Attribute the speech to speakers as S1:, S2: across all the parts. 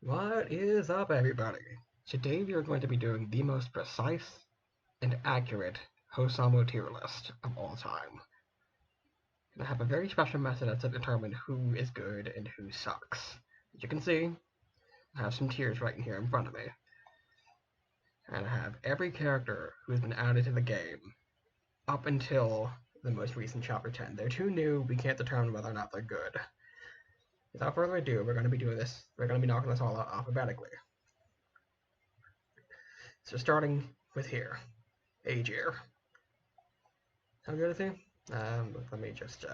S1: What is up, everybody? Today we are going to be doing the most precise and accurate Housamo tier list of all time. And I have a very special method to determine who is good and who sucks. As you can see, I have some tiers right in here in front of me. And I have every character who has been added to the game up until the most recent Chapter 10. They're too new, we can't determine whether or not they're good. Without further ado, we're going to be doing this. We're going to be knocking this all out alphabetically. So starting with here, age year. How good is he? Let me just.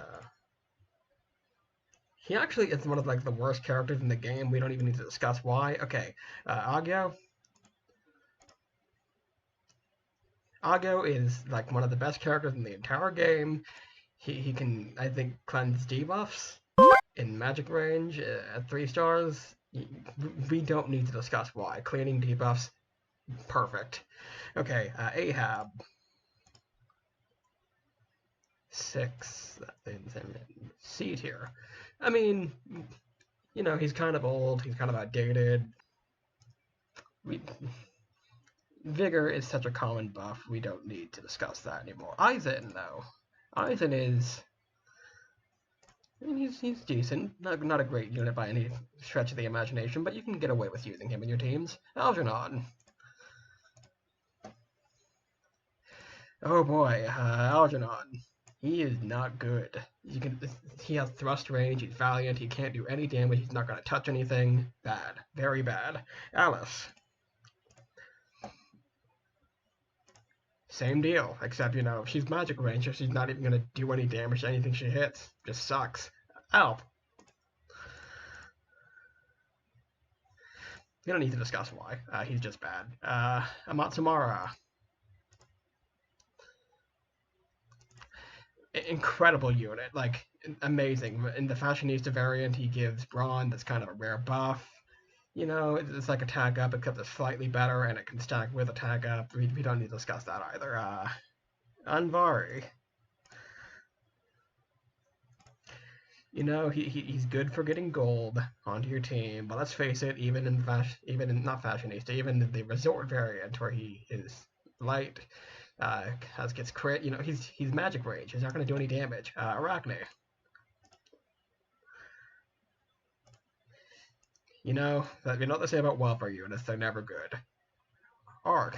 S1: He actually is one of like the worst characters in the game. We don't even need to discuss why. Okay, Agio. Agio is like one of the best characters in the entire game. He can, I think, cleanse debuffs in magic range at 3 stars. We don't need to discuss why. Cleaning debuffs, perfect. Okay, Ahab. 6 C tier. I mean, you know, he's kind of old, he's kind of outdated. Vigor is such a common buff, we don't need to discuss that anymore. Aizen, though. Aizen is... I mean, he's decent. Not a great unit by any stretch of the imagination, but you can get away with using him in your teams. Algernon. Oh boy, Algernon. He is not good. He has thrust range, he's valiant, he can't do any damage, he's not going to touch anything. Bad. Very bad. Alice. Same deal, except, you know, she's magic range, so she's not even going to do any damage to anything she hits. Just sucks. Alp. We don't need to discuss why. He's just bad. Amatsumara. Incredible unit, like, amazing. In the Fashionista variant, he gives Brawn that's kind of a rare buff. You know, it's like a tag up, except it's slightly better, and it can stack with a tag up. We don't need to discuss that either. Anvari. You know, he's good for getting gold onto your team, but let's face it, even in not Fashionista, even in the Resort variant where he is light, gets crit, you know, he's magic range. He's not going to do any damage. Arachne. You know what they say about welfare units, they're never good. Arc.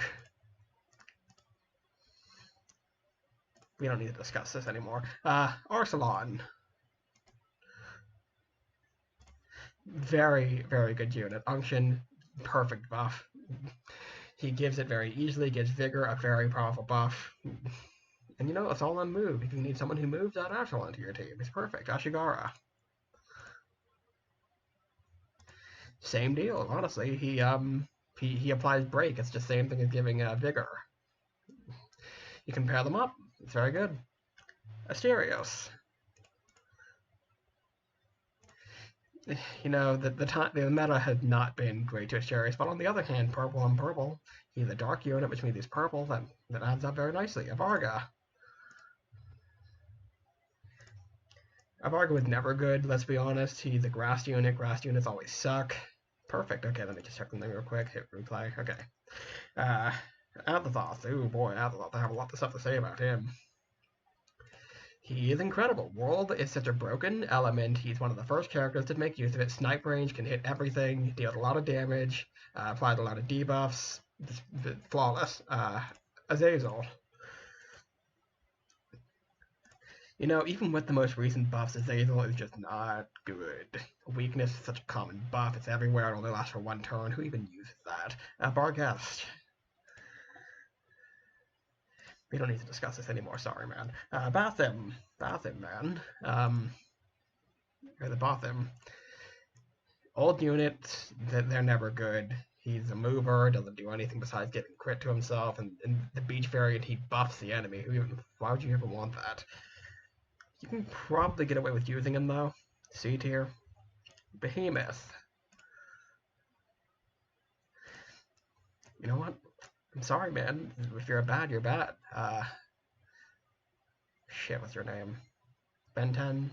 S1: We don't need to discuss this anymore. Arcelon. Very, very good unit. Unction, perfect buff. He gives it very easily, gives Vigor, a very powerful buff. And you know, it's all on move. If you need someone who moves, add Arcelon to your team. It's perfect. Ashigara. Same deal, honestly. He applies break. It's just the same thing as giving Vigor. You can pair them up. It's very good. Asterios. You know, the meta has not been great to Asterios, but on the other hand, purple on purple, he's a dark unit, which means he's purple. That adds up very nicely. Avarga. Avarga was never good, let's be honest. He's a grass unit. Grass units always suck. Perfect. Okay, let me just check something real quick. Hit replay. Okay. Atlathoth. Oh boy, Atlathoth. I have a lot of stuff to say about him. He is incredible. World is such a broken element. He's one of the first characters to make use of it. Snipe range, can hit everything, deals a lot of damage, applies a lot of debuffs. Flawless. Azazel. You know, even with the most recent buffs, Azazel is just not good. Weakness is such a common buff. It's everywhere. It only lasts for 1 turn. Who even uses that? Barghest. We don't need to discuss this anymore. Sorry, man. Bathim. Bathim, man. Or the Botham. Old units, they're never good. He's a mover, doesn't do anything besides giving crit to himself, and in the Beach variant, he buffs the enemy. Why would you ever want that? You can probably get away with using him, though. C tier. Behemoth. You know what? I'm sorry, man. If you're bad, you're bad. Shit, what's your name? Ben 10?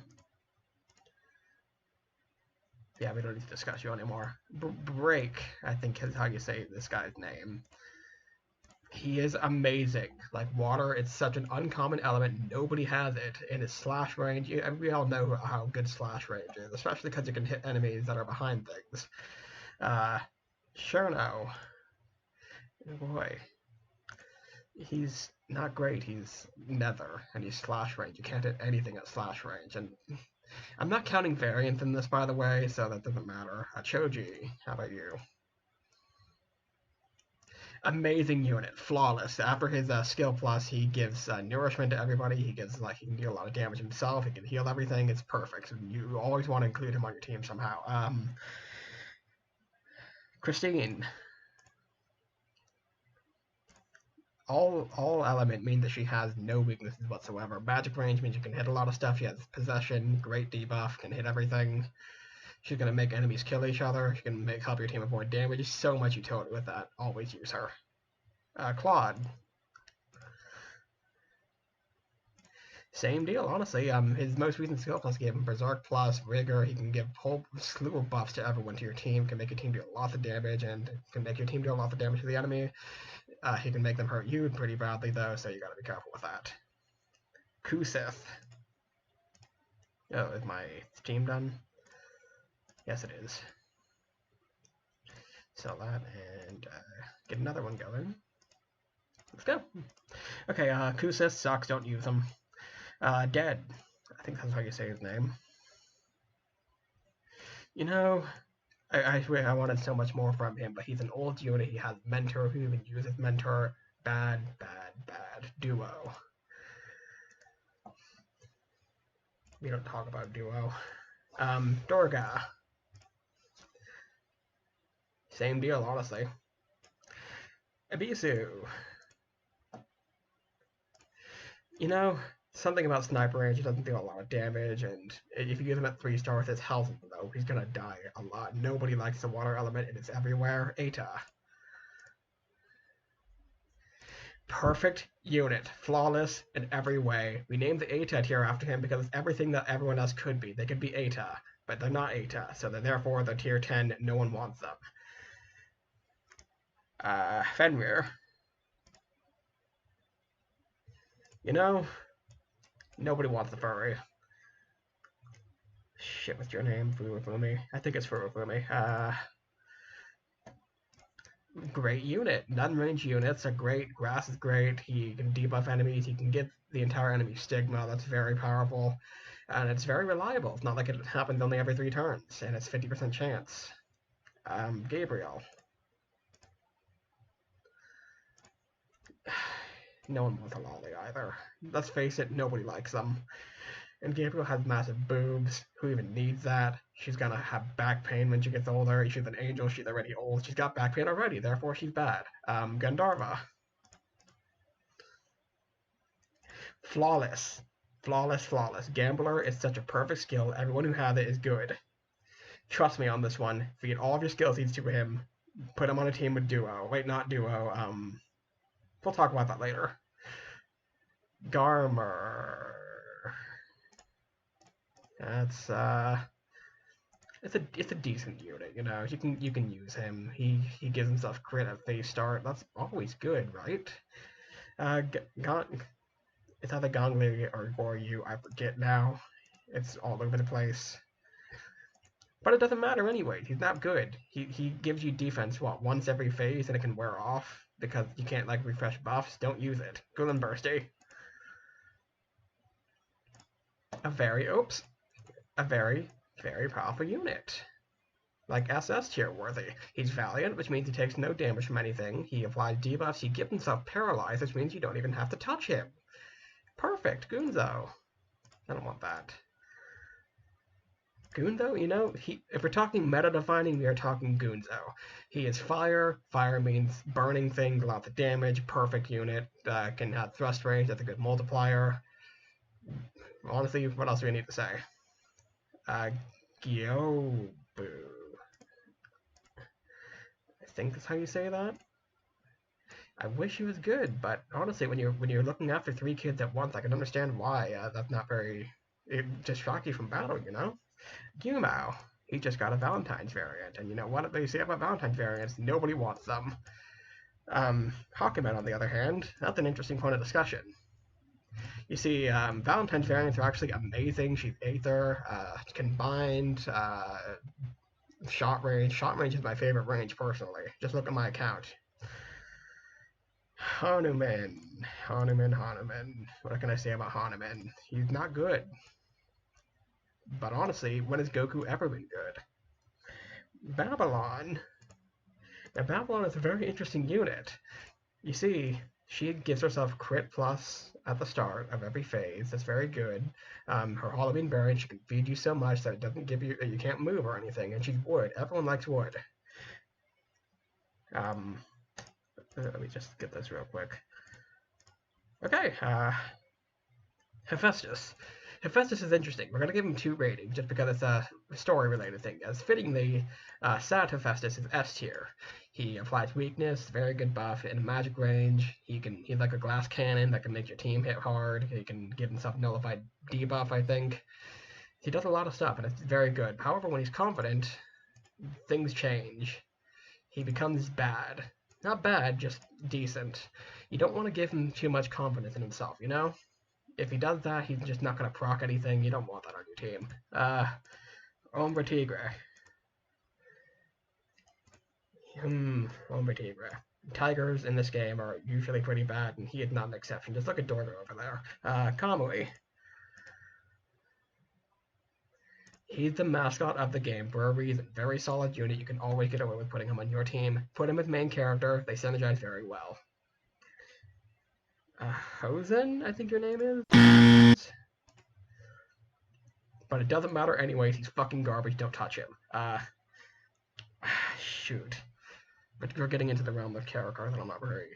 S1: Yeah, we don't need to discuss you anymore. Break, I think is how you say this guy's name. He is amazing. Like water, it's such an uncommon element. Nobody has it in his slash range. We all know how good slash range is, especially because you can hit enemies that are behind things. Uh, Cherno, boy, he's not great. He's nether, and he's slash range. You can't hit anything at slash range. And I'm not counting variants in this, by the way, so that doesn't matter. Choji, how about you? Amazing unit, flawless. After his skill plus, he gives nourishment to everybody. He gives he can deal a lot of damage himself. He can heal everything. It's perfect. You always want to include him on your team somehow. Christine, all element means that she has no weaknesses whatsoever. Magic range means you can hit a lot of stuff. She has possession, great debuff, can hit everything. She's gonna make enemies kill each other. She can help your team avoid damage. There's so much utility with that. Always use her. Claude, same deal, honestly. His most recent skill plus gave him Berserk plus Rigor. He can give a whole slew of buffs to everyone to your team. Can make your team do a lot of damage, and can make your team do a lot of damage to the enemy. He can make them hurt you pretty badly though, so you gotta be careful with that. Kusith. Oh, is my team done? Yes, it is. Sell that and get another one going. Let's go. Okay, Kusith sucks. Don't use him. Dead. I think that's how you say his name. You know, I wanted so much more from him, but he's an old unit. He has mentor who even uses mentor. Bad, bad, bad. Duo. We don't talk about duo. Dorga. Same deal, honestly. Abisu. You know, something about sniper range, he doesn't do a lot of damage, and if you use him at 3 stars, his health though, he's gonna die a lot. Nobody likes the water element, and it's everywhere. Eta. Perfect unit, flawless in every way. We named the Eta tier after him because it's everything that everyone else could be. They could be Eta, but they're not Eta, so therefore they're tier 10. No one wants them. Fenrir. You know, nobody wants the furry. Shit, what's your name? Furufumi? I think it's Furufumi. Great unit. None-range units are great. Grass is great. He can debuff enemies. He can get the entire enemy stigma. That's very powerful. And it's very reliable. It's not like it happens only every 3 turns, and it's 50% chance. Gabriel. No one wants a lolly either. Let's face it, nobody likes them. And Gabriel has massive boobs. Who even needs that? She's gonna have back pain when she gets older. She's an angel. She's already old. She's got back pain already. Therefore, she's bad. Gandharva. Flawless. Flawless, flawless. Gambler is such a perfect skill. Everyone who has it is good. Trust me on this one. Feed all of your skill seeds to him. Put him on a team with Duo. Wait, not Duo. We'll talk about that later. Garmer. That's it's a decent unit, you know. You can use him. He gives himself crit at phase start. That's always good, right? It's either Gongli or Goryu. I forget now. It's all over the place. But it doesn't matter anyway. He's not good. He gives you defense once every phase, and it can wear off because you can't refresh buffs. Don't use it. Gulen Bursty. A very very powerful unit. Like SS tier worthy. He's valiant, which means he takes no damage from anything. He applies debuffs. He gives himself paralyzed, which means you don't even have to touch him. Perfect. Gunzo. I don't want that. Gunzo, you know, if we're talking meta defining, we are talking Gunzo. He is fire. Fire means burning things, lots of damage. Perfect unit. Can have thrust range. That's a good multiplier. Honestly, what else do we need to say? Gyobu. I think that's how you say that. I wish he was good, but honestly, when you're looking after 3 kids at once, I can understand why that's not very. It distracts you from battle, you know. Housamo. He just got a Valentine's variant, and you know what they say about Valentine's variants? Nobody wants them. Hawkman, on the other hand, that's an interesting point of discussion. You see, Valentine's variants are actually amazing. She's Aether, combined, shot range. Shot range is my favorite range, personally. Just look at my account. Hanuman. What can I say about Hanuman? He's not good. But honestly, when has Goku ever been good? Babylon. Now, Babylon is a very interesting unit. You see, she gives herself crit plus at the start of every phase. That's very good. Her Halloween variant, she can feed you so much that it doesn't give you, you can't move or anything. And she's wood. Everyone likes wood. Let me just get this real quick. Okay, Hephaestus. Hephaestus is interesting. We're going to give him 2 ratings just because it's a story-related thing. As fittingly, Sad Hephaestus is S tier. He applies weakness, very good buff, in magic range. He's like a glass cannon that can make your team hit hard. He can give himself nullified debuff, I think. He does a lot of stuff, and it's very good. However, when he's confident, things change. He becomes bad. Not bad, just decent. You don't want to give him too much confidence in himself, you know? If he does that, he's just not going to proc anything. You don't want that on your team. Ombre Tigre. Ombre Tigre. Tigers in this game are usually pretty bad, and he is not an exception. Just look at Dorgo over there. Kamui. He's the mascot of the game for a reason. Very solid unit. You can always get away with putting him on your team. Put him as main character. They synergize very well. Hosen, I think your name is? But it doesn't matter anyways. He's fucking garbage. Don't touch him. Shoot. But you're getting into the realm of characters that I'm not very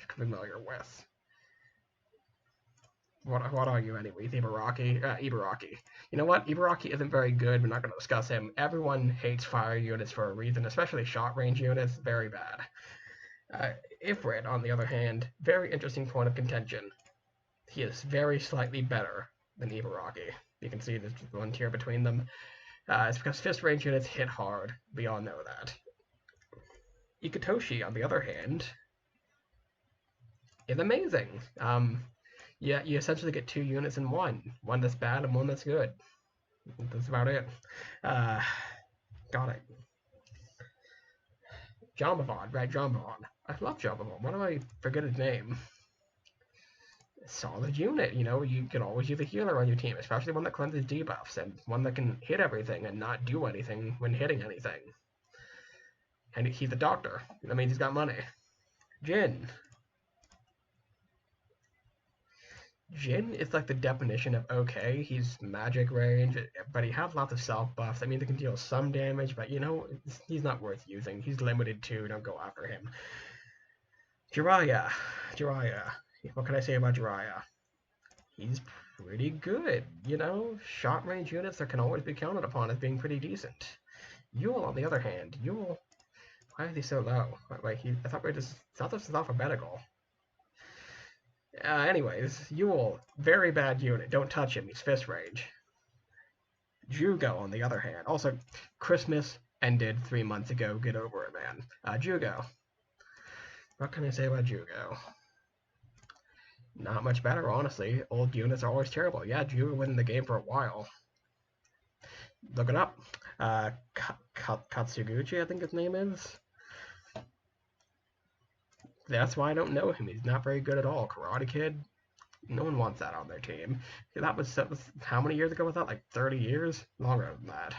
S1: familiar with. What are you anyways? Ibaraki? Ibaraki. You know what? Ibaraki isn't very good. We're not going to discuss him. Everyone hates fire units for a reason, especially short range units. Very bad. Ifrit, on the other hand, very interesting point of contention. He is very slightly better than Ibaraki. You can see there's one tier between them. It's because fist range units hit hard. We all know that. Ikitoshi, on the other hand, is amazing. Yeah, you essentially get 2 units in one. One that's bad and one that's good. That's about it. Got it. Jambavon, right, Jambavon. I love Jambavon. Why do I forget his name? Solid unit, you know, you can always use a healer on your team, especially one that cleanses debuffs, and one that can hit everything and not do anything when hitting anything. And he's a doctor. That means he's got money. Jin. Jin is like the definition of okay. He's magic range, but he has lots of self buffs. I mean, they can deal some damage, but you know, he's not worth using. He's limited too. Don't go after him. Jiraiya. What can I say about Jiraiya? He's pretty good. You know, short range units that can always be counted upon as being pretty decent. Yule, on the other hand, why is he so low? Like I thought this is alphabetical. Anyways, Yule, very bad unit. Don't touch him. He's fist range. Jugo, on the other hand. Also, Christmas ended 3 months ago. Get over it, man. Jugo. What can I say about Jugo? Not much better, honestly. Old units are always terrible. Yeah, Jugo was in the game for a while. Look it up. Katsuguchi, I think his name is. That's why I don't know him. He's not very good at all. Karate Kid, no one wants that on their team. That was how many years ago was that? Like 30 years? Longer than that.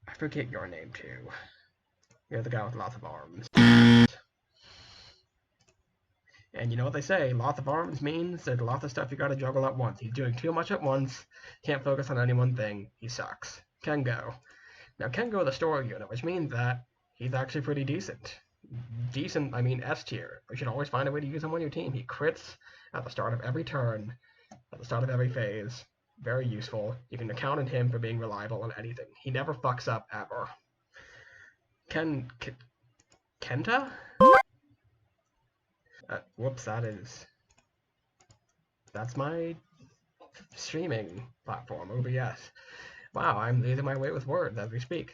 S1: I forget your name too. You're the guy with lots of arms. And you know what they say, lots of arms means there's lots of stuff you gotta juggle at once. He's doing too much at once, can't focus on any one thing, he sucks. Kengo. Now Kengo is a story unit, which means that he's actually pretty decent. Decent, I mean S tier. You should always find a way to use him on your team. He crits at the start of every turn, at the start of every phase. Very useful. You can count on him for being reliable on anything. He never fucks up, ever. Kenta? Whoops, that's my streaming platform, OBS. Wow, I'm losing my way with words as we speak.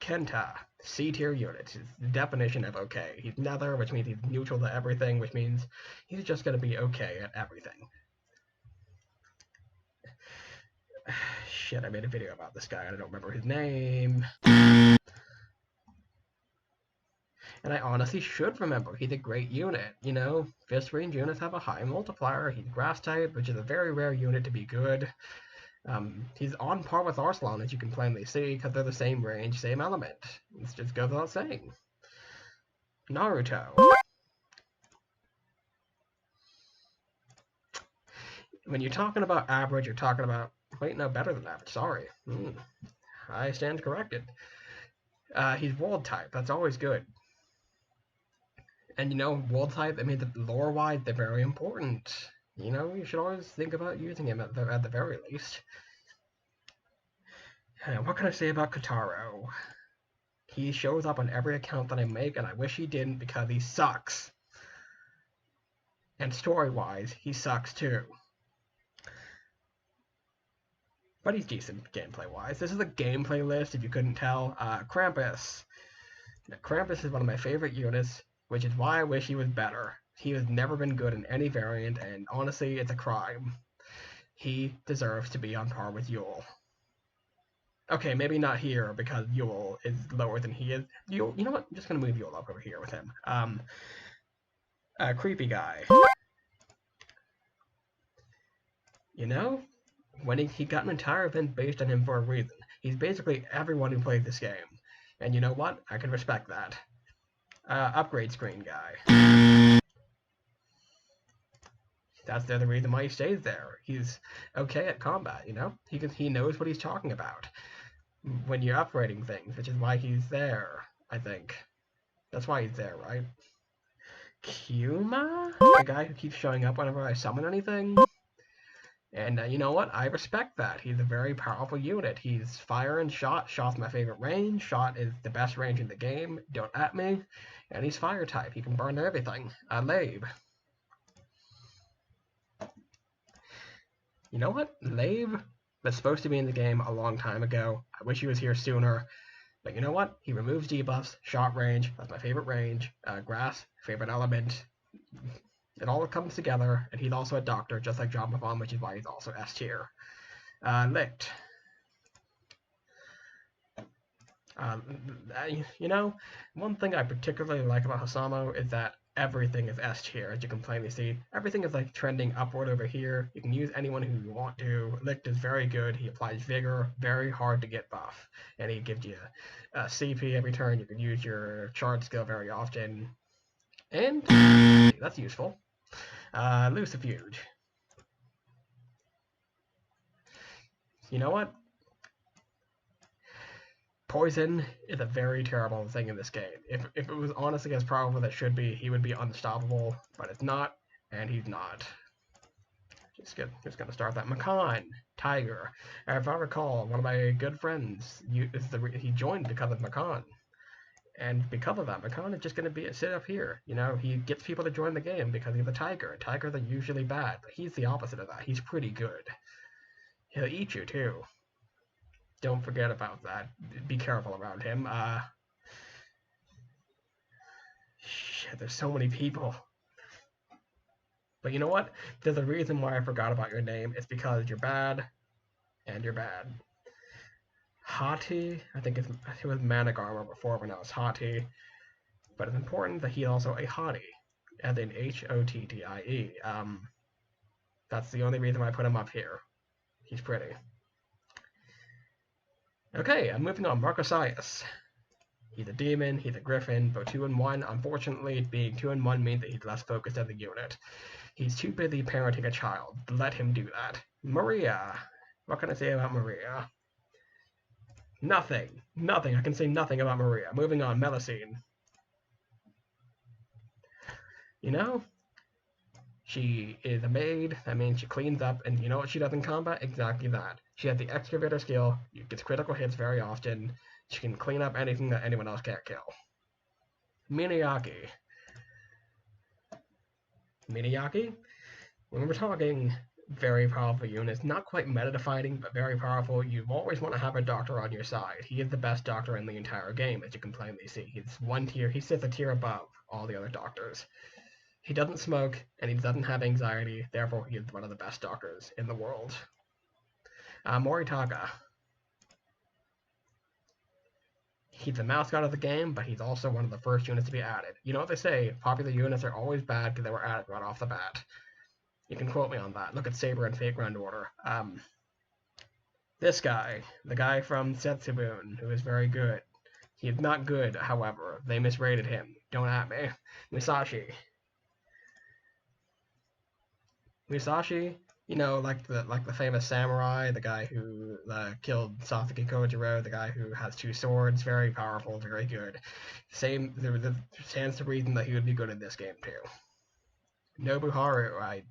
S1: Kenta, C-tier unit. Is the definition of okay. He's nether, which means he's neutral to everything, which means he's just going to be okay at everything. Shit, I made a video about this guy. I don't remember his name. And I honestly should remember. He's a great unit. You know, fist range units have a high multiplier. He's grass type, which is a very rare unit to be good. He's on par with Arsalan, as you can plainly see, because they're the same range, same element. It just goes without saying. Naruto. When you're talking about average, you're talking about... Wait, no, better than average, sorry. I stand corrected. He's world type, that's always good. And you know, world type, I mean, lore-wise, they're very important. You know, you should always think about using him at the very least. What can I say about Kotaro? He shows up on every account that I make, and I wish he didn't because he sucks. And story-wise, he sucks too. But he's decent gameplay-wise. This is a gameplay list, if you couldn't tell. Krampus. Now, Krampus is one of my favorite units, which is why I wish he was better. He has never been good in any variant, and honestly, it's a crime. He deserves to be on par with Yule. Okay, maybe not here, because Yule is lower than he is. Yule, you know what? I'm just going to move Yule up over here with him. Creepy guy. You know, when he got an entire event based on him for a reason. He's basically everyone who plays this game. And you know what? I can respect that. Upgrade screen guy. That's the other reason why he stays there. He's okay at combat, you know? He knows what he's talking about when you're upgrading things, which is why he's there, I think. That's why he's there, right? Kuma? The guy who keeps showing up whenever I summon anything? And you know what? I respect that. He's a very powerful unit. He's fire and shot. Shot's my favorite range. Shot is the best range in the game. Don't at me. And he's fire type. He can burn everything. Labe. You know what? Labe was supposed to be in the game a long time ago. I wish he was here sooner. But you know what? He removes debuffs. Shot range. That's my favorite range. Grass. Favorite element. It all comes together, and he's also a doctor, just like John Mafon, which is why he's also S tier. Licked. You know, one thing I particularly like about Housamo is that everything is S tier, as you can plainly see. Everything is like trending upward over here. You can use anyone who you want to. Licked is very good. He applies vigor, very hard to get buff, and he gives you CP every turn. You can use your charge skill very often, and that's useful. Lucifuge. You know what? Poison is a very terrible thing in this game. If it was honestly as powerful as it should be, he would be unstoppable, but it's not, and he's not. Just gonna start that. Makan, Tiger. If I recall, one of my good friends, he joined because of Makan. And because of that, Makan is just going to sit up here. You know, he gets people to join the game because he's a tiger. Tigers are usually bad, but he's the opposite of that. He's pretty good. He'll eat you, too. Don't forget about that. Be careful around him. Shit, there's so many people. But you know what? There's a reason why I forgot about your name. It's because you're bad, and you're bad. Hati, I think it was Manic Armor before, but now it's Hati. But it's important that he's also a hottie, as in H-O-T-T-I-E. That's the only reason why I put him up here. He's pretty. Okay, I'm moving on. Marcosias. He's a demon, he's a griffin, but 2-in-1. Unfortunately, being 2-in-1 means that he's less focused as a unit. He's too busy parenting a child. Let him do that. Maria. What can I say about Maria? Nothing. Nothing. I can say nothing about Maria. Moving on. Melusine. You know, she is a maid. That means she cleans up, and you know what she does in combat? Exactly that. She has the excavator skill. She gets critical hits very often. She can clean up anything that anyone else can't kill. Minayaki. Minayaki? When we're talking Very powerful units. Not quite meta-defining, but very powerful. You always want to have a doctor on your side. He is the best doctor in the entire game, as you can plainly see. He's one tier. He sits a tier above all the other doctors. He doesn't smoke, and he doesn't have anxiety. Therefore, he is one of the best doctors in the world. Moritaka. He's the mascot of the game, but he's also one of the first units to be added. You know what they say, popular units are always bad because they were added right off the bat. You can quote me on that. Look at Saber and Fate Grand Order. This guy, the guy from Setsubun, who is very good. He is not good, however. They misrated him. Don't at me. Musashi. Musashi, you know, like the famous samurai, the guy who killed Sasuke Kojiro, the guy who has two swords, very powerful, very good. There stands to reason that he would be good in this game too. Nobuharu, I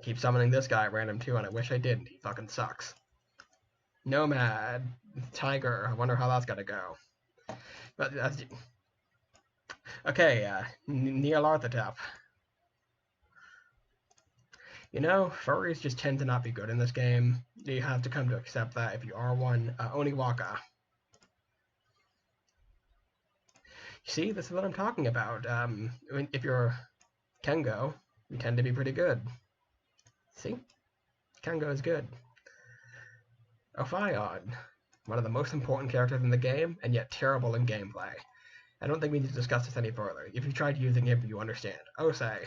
S1: keep summoning this guy at random too, and I wish I didn't. He fucking sucks. Nomad, Tiger, I wonder how that's gonna go. But that's okay. Nyarlathotep. You know, furries just tend to not be good in this game. You have to come to accept that if you are one. Oniwaka. See, this is what I'm talking about. If you're Kengo, you tend to be pretty good. See? Kengo is good. Ophion. One of the most important characters in the game, and yet terrible in gameplay. I don't think we need to discuss this any further. If you tried using him, you understand. Osei.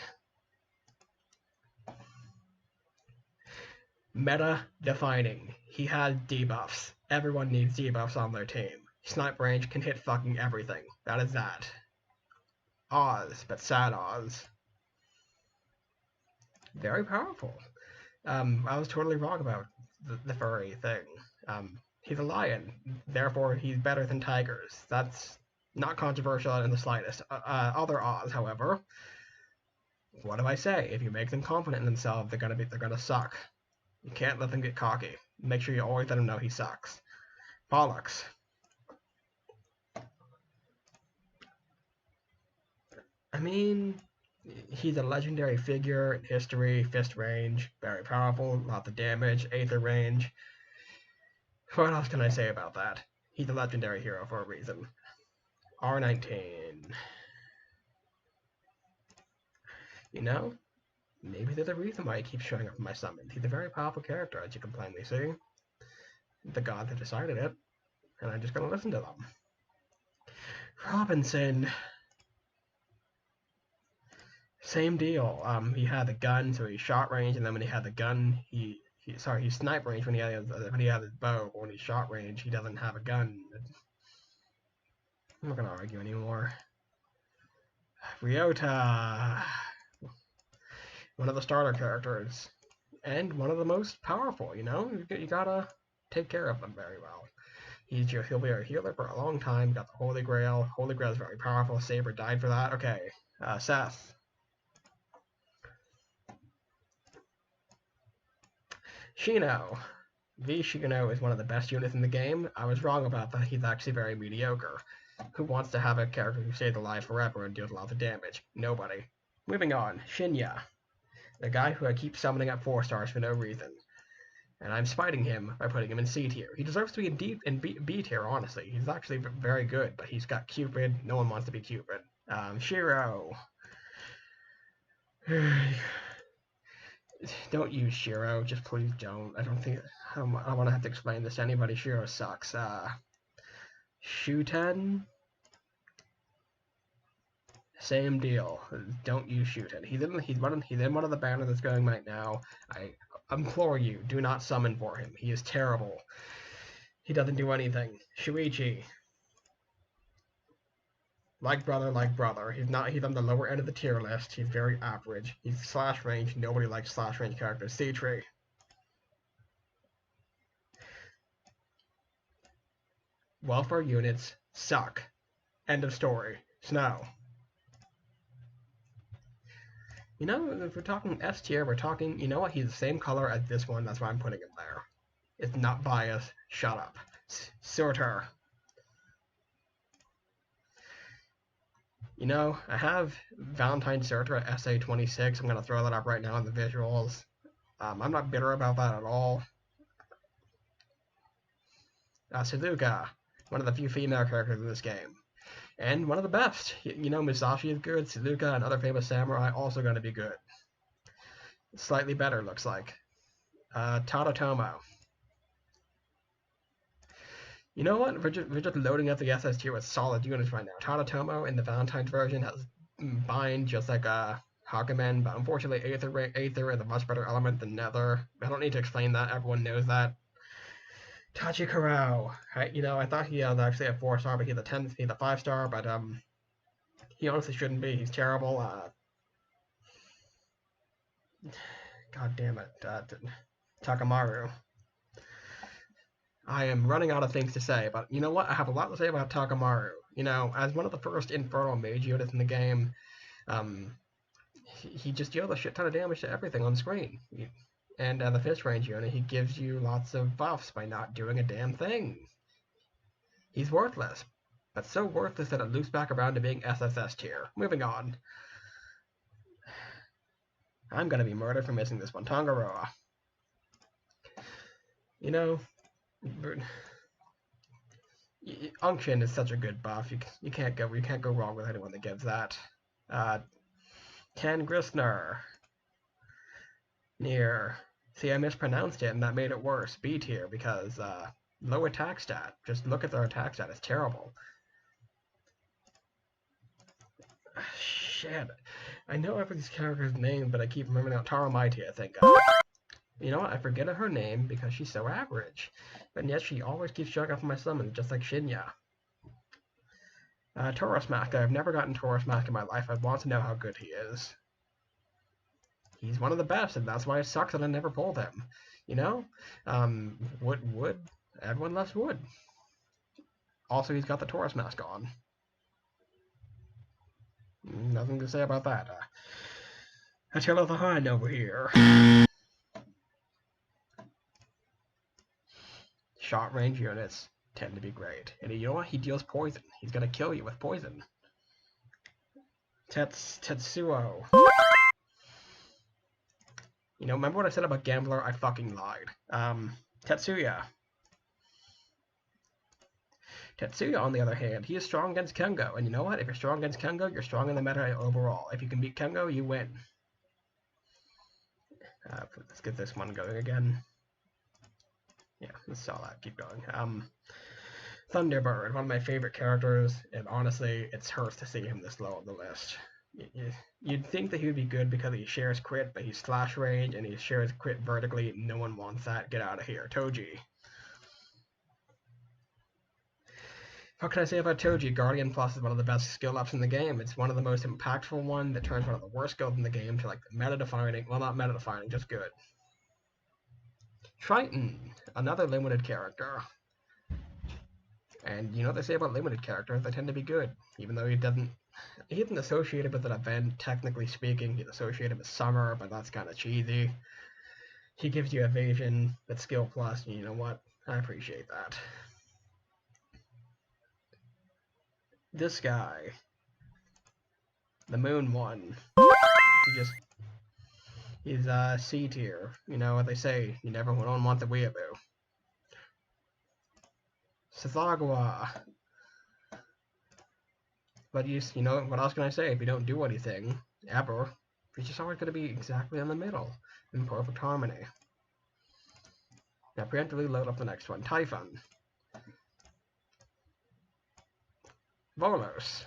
S1: Meta-defining. He has debuffs. Everyone needs debuffs on their team. Snipe range can hit fucking everything. That is that. Oz, but sad Oz. Very powerful. I was totally wrong about the furry thing. He's a lion, therefore he's better than tigers. That's not controversial in the slightest. Other Oz, however, what do I say? If you make them confident in themselves, they're gonna suck. You can't let them get cocky. Make sure you always let them know he sucks. Pollux. I mean, he's a legendary figure in history, fist range, very powerful, lots of damage, aether range. What else can I say about that? He's a legendary hero for a reason. R19. You know, maybe there's a reason why he keeps showing up in my summons. He's a very powerful character, as you can plainly see. The gods have decided it, and I'm just gonna listen to them. Robinson. Same deal. He had the gun, so he shot range, and then when he had the gun, he snipe range when he had his bow, but when he shot range, he doesn't have a gun. I'm not gonna argue anymore. Ryota, one of the starter characters, and one of the most powerful. You know, you gotta take care of them very well. He'll be a healer for a long time. Got the Holy Grail. Holy Grail is very powerful. Saber died for that. Okay, Seth. Shino. V Shino is one of the best units in the game. I was wrong about that. He's actually very mediocre. Who wants to have a character who stays alive forever and deals lots of damage? Nobody. Moving on. Shinya. The guy who I keep summoning at 4 stars for no reason. And I'm spiting him by putting him in C tier. He deserves to be in B tier, honestly. He's actually very good, but he's got Cupid. No one wants to be Cupid. Shiro. Don't use Shiro, just please don't. I don't want to have to explain this to anybody. Shiro sucks. Shuten. Same deal. Don't use Shuten. He's in one of the banners that's going right now. I implore you, do not summon for him. He is terrible. He doesn't do anything. Shuichi. Like brother. He's on the lower end of the tier list. He's very average. He's slash range. Nobody likes slash range characters. C-Tree. Welfare units suck. End of story. Snow. You know, if we're talking S tier, we're talking, you know what, he's the same color as this one, that's why I'm putting him there. It's not biased. Shut up. Surtur. You know, I have Valentine Surtur at SA26. I'm going to throw that up right now in the visuals. I'm not bitter about that at all. Suzuka, one of the few female characters in this game. And one of the best. You know, Musashi is good, Suzuka, another famous samurai, also going to be good. Slightly better, looks like. Tadatomo. You know what? We're just loading up the SS tier with solid units right now. Tadatomo in the Valentine's version has bind just like Hakumen, but unfortunately Aether is a much better element than Nether. I don't need to explain that, everyone knows that. Tachikarao, I thought he was actually a 4-star, but he's a 5-star, but he honestly shouldn't be. He's terrible. God damn it, Takamaru. I am running out of things to say, but you know what? I have a lot to say about Takamaru. You know, as one of the first Infernal Mage units in the game, he just deals a shit ton of damage to everything on screen. And the fist range unit, he gives you lots of buffs by not doing a damn thing. He's worthless, but so worthless that it loops back around to being SSS tier. Moving on. I'm gonna be murdered for missing this one. Tangaroa. You know, Unction is such a good buff. You can't go wrong with anyone that gives that. Ken Grissner. Near. See, I mispronounced it, and that made it worse. B tier, because low attack stat. Just look at their attack stat. It's terrible. Shit. I know every character's name, but I keep remembering out Taramaiti, I think. You know what? I forget her name because she's so average. But yet she always keeps showing up in my summons, just like Shinya. Taurus Mask. I've never gotten Taurus Mask in my life. I want to know how good he is. He's one of the best, and that's why it sucks that I never pulled him. You know? Wood. Everyone loves Wood. Also, he's got the Taurus Mask on. Nothing to say about that. Attila the Hun over here. Short range units tend to be great. And you know what? He deals poison. He's gonna kill you with poison. Tetsuo. You know, remember what I said about Gambler? I fucking lied. Tetsuya. Tetsuya, on the other hand, he is strong against Kengo. And you know what? If you're strong against Kengo, you're strong in the meta overall. If you can beat Kengo, you win. Let's get this one going again. Yeah, let's saw that. Keep going. Thunderbird, one of my favorite characters, and honestly, it hurts to see him this low on the list. You'd think that he would be good because he shares crit, but he's slash range and he shares crit vertically. No one wants that. Get out of here. Toji. What can I say about Toji? Guardian Plus is one of the best skill ups in the game. It's one of the most impactful one that turns one of the worst skills in the game to like meta defining. Well, not meta defining, just good. Triton, another limited character. And you know what they say about limited characters? They tend to be good, even though he isn't associated with an event, technically speaking. He's associated with Summer, but that's kind of cheesy. He gives you evasion, that's skill plus, and you know what? I appreciate that. This guy, the Moon one, he's C tier. You know what they say, you never want the weeaboo. Sasagua. But you know, what else can I say? If you don't do anything, ever, it's just always going to be exactly in the middle, in perfect harmony. Now preemptively load up the next one. Typhon. Volos.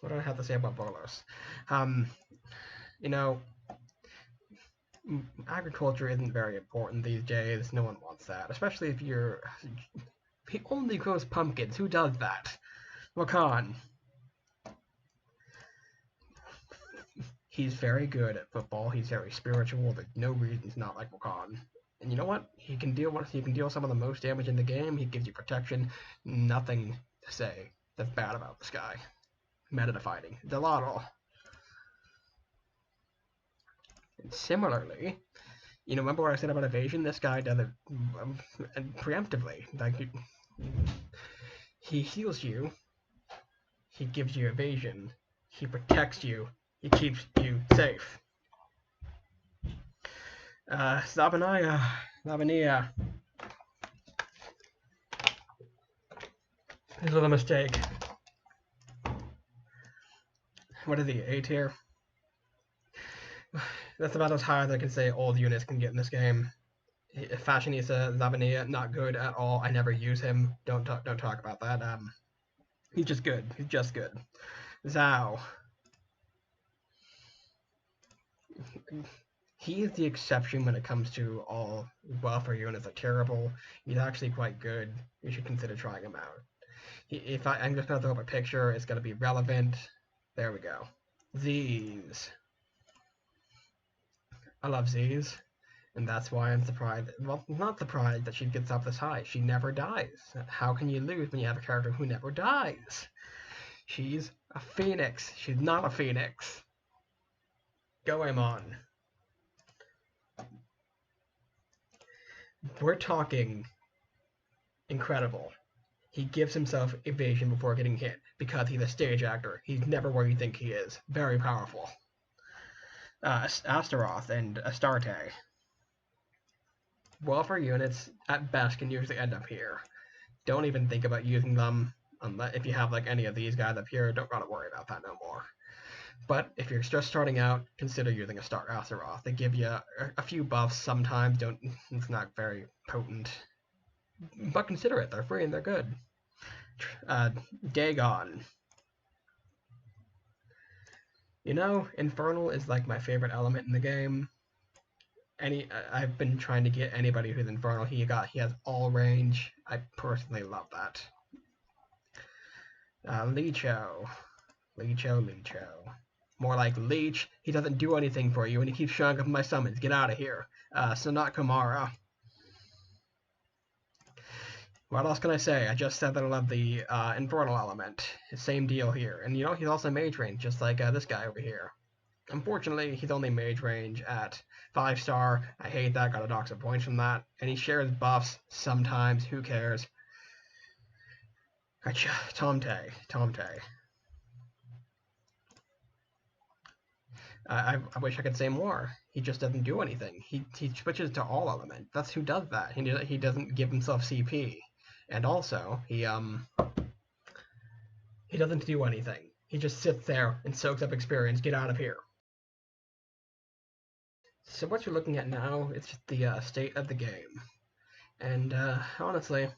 S1: What do I have to say about Volos? You know, agriculture isn't very important these days. No one wants that, especially if he only grows pumpkins. Who does that? Wakan. He's very good at football. He's very spiritual. There's no reason to not like Wakan. And you know what? He can deal some of the most damage in the game. He gives you protection. Nothing to say that's bad about this guy. Meta defining. Delato. And similarly, you know, remember what I said about evasion? This guy does it preemptively. Like he heals you. He gives you evasion. He protects you. He keeps you safe. Zabanaya. Zabania. This was a mistake. What is he, A tier? That's about as high as I can say old units can get in this game. Fashionista, Zabania, not good at all. I never use him. Don't talk about that. He's just good. He's just good. Zhao. He is the exception when it comes to all welfare units are terrible. He's actually quite good. You should consider trying him out. I'm just gonna throw up a picture, it's gonna be relevant. There we go. Z's. I love Z's, and that's why I'm surprised. Well, not surprised that she gets up this high. She never dies. How can you lose when you have a character who never dies? She's a phoenix. She's not a phoenix. Goemon. We're talking incredible. He gives himself evasion before getting hit because he's a stage actor. He's never where you think he is. Very powerful. Astaroth and Astarte. Welfare units, at best, can usually end up here. Don't even think about using them unless if you have like any of these guys up here. Don't gotta worry about that no more. But if you're just starting out, consider using a Star Astaroth. They give you a few buffs sometimes. It's not very potent, but consider it. They're free and they're good. Dagon. You know, Infernal is like my favorite element in the game. I've been trying to get anybody who's Infernal. He has all range. I personally love that. Licho. More like Leech. He doesn't do anything for you, and he keeps showing up in my summons. Get out of here. Sanat Kumara. What else can I say? I just said that I love the Infernal element. Same deal here. And you know, he's also mage range, just like this guy over here. Unfortunately, he's only mage range at 5-star. I hate that, gotta dock some points from that. And he shares buffs sometimes, who cares? Gotcha. Tomte. I wish I could say more. He just doesn't do anything. He switches to all element. That's who does that. He doesn't give himself CP. And also, he doesn't do anything. He just sits there and soaks up experience. Get out of here. So what you're looking at now, it's just the state of the game. And honestly,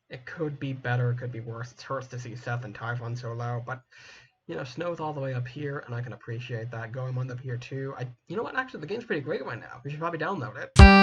S1: it could be better, it could be worse. It hurts to see Seth and Typhon so low, but you know, Snow's all the way up here, and I can appreciate that. Goemon's up here too. You know what? Actually, the game's pretty great right now. We should probably download it.